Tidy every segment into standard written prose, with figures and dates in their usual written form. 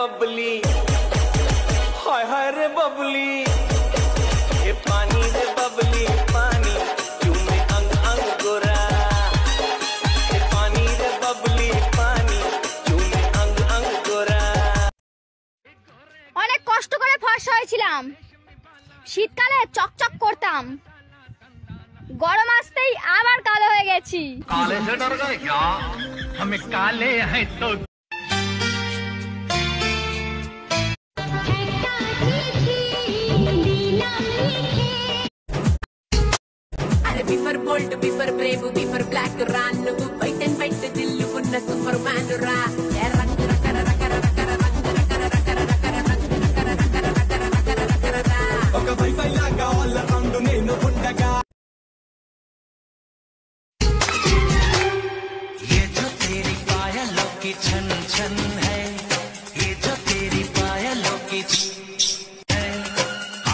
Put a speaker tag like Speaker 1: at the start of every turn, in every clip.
Speaker 1: बबली, हाय हाय रे बबली, ये पानी रे बबली पानी, चूमे अंग अंग गोरा, ये पानी रे बबली पानी, चूमे अंग अंग गोरा।
Speaker 2: অনেক কষ্ট করে ফর্সা হয়েছিলাম, শীতকালে চকচক করতাম, গরম আসতেই আবার কালো হয়ে গেছি।
Speaker 3: काले से डर गए क्या? हमें काले हैं तो
Speaker 4: before bold before brave before black రా నువ్వు వైట్ అండ్ వైట్ దిల్లు ఉన్న సూపర్ మ్యాన్ రా రంగు రకర రకర రకర రంగు రకర రకర రకర రంగు రకర రకర రకర రకర రకర ఒక వైఫై లాగా ఆల్ రౌండ్ నేను ఉండగా
Speaker 1: ये जो तेरी पायलों की छन छन है, ये जो तेरी पायलों की छन है,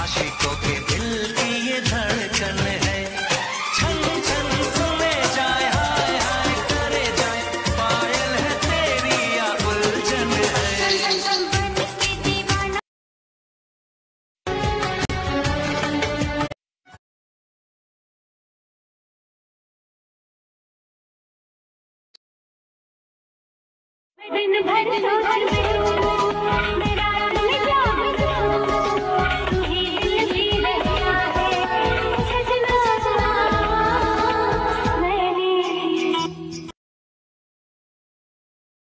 Speaker 1: आशिकों के दिल की ये धड़कन है, छन छन सुने जाए हाय हाय करे जाए, पायल है तेरी या उलझन है।
Speaker 2: दिन भर सोच में मेरा